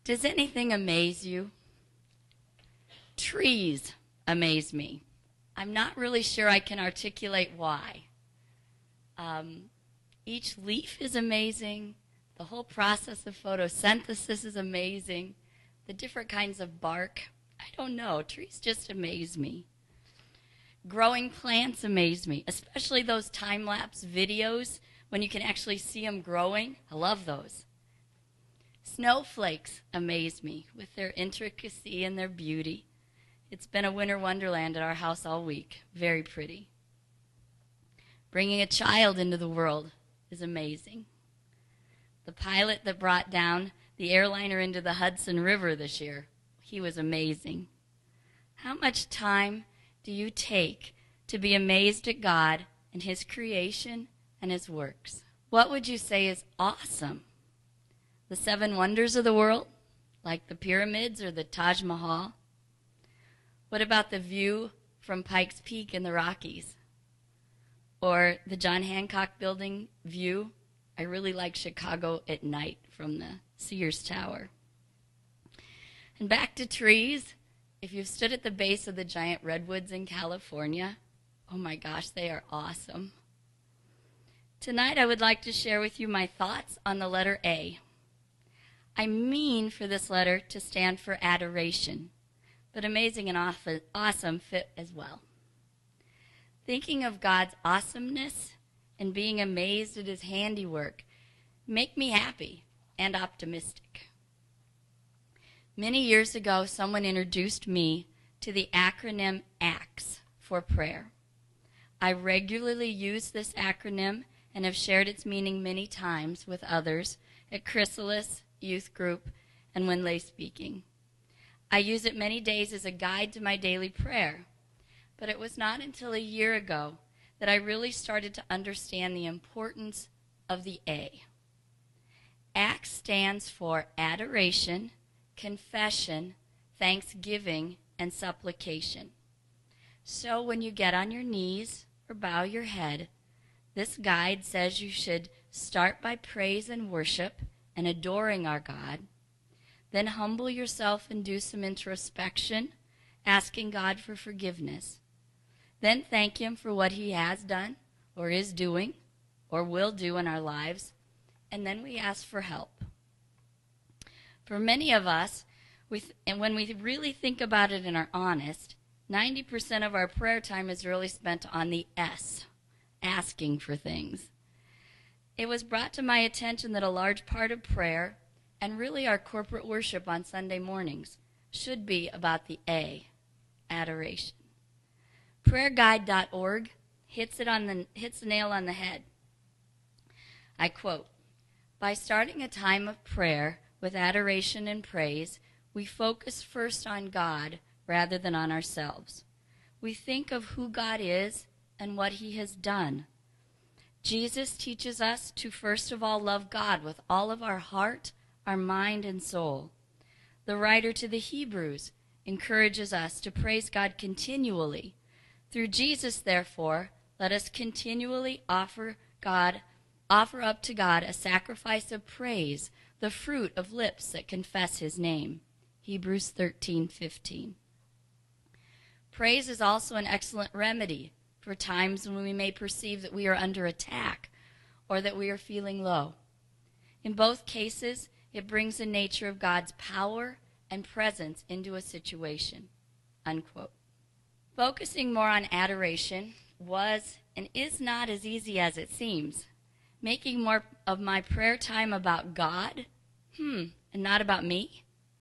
Does anything amaze you? Trees amaze me. I'm not really sure I can articulate why. Each leaf is amazing. The whole process of photosynthesis is amazing. The different kinds of bark, I don't know. Trees just amaze me. Growing plants amaze me, especially those time-lapse videos when you can actually see them growing. I love those. Snowflakes amaze me with their intricacy and their beauty. It's been a winter wonderland at our house all week. Very pretty. Bringing a child into the world is amazing. The pilot that brought down the airliner into the Hudson River this year, he was amazing. How much time do you take to be amazed at God and His creation and His works? What would you say is awesome? The 7 wonders of the world, like the pyramids or the Taj Mahal? What about the view from Pikes Peak in the Rockies? Or the John Hancock Building view? I really like Chicago at night from the Sears Tower. And back to trees. If you've stood at the base of the giant redwoods in California, oh my gosh, they are awesome. Tonight I would like to share with you my thoughts on the letter A. I mean for this letter to stand for adoration, but amazing and awesome fit as well. Thinking of God's awesomeness and being amazed at His handiwork make me happy and optimistic. Many years ago, someone introduced me to the acronym ACTS for prayer. I regularly use this acronym and have shared its meaning many times with others at Chrysalis, youth group, and when lay speaking. I use it many days as a guide to my daily prayer, but it was not until a year ago that I really started to understand the importance of the A. ACTS stands for adoration, confession, thanksgiving, and supplication. So when you get on your knees or bow your head, this guide says you should start by praise and worship and adoring our God, then humble yourself and do some introspection, asking God for forgiveness. Then thank Him for what He has done or is doing or will do in our lives, and then we ask for help. For many of us, and when we really think about it and are honest, 90% of our prayer time is really spent on the S, asking for things. It was brought to my attention that a large part of prayer, and really our corporate worship on Sunday mornings, should be about the A, adoration. PrayerGuide.org hits the nail on the head. I quote, "By starting a time of prayer with adoration and praise, we focus first on God rather than on ourselves. We think of who God is and what He has done. Jesus teaches us to first of all love God with all of our heart, our mind, and soul. The writer to the Hebrews encourages us to praise God continually. Through Jesus, therefore, let us continually offer up to God a sacrifice of praise, the fruit of lips that confess His name." Hebrews 13:15. Praise is also an excellent remedy for times when we may perceive that we are under attack or that we are feeling low. In both cases, it brings the nature of God's power and presence into a situation. Unquote. Focusing more on adoration was and is not as easy as it seems. Making more of my prayer time about God, and not about me,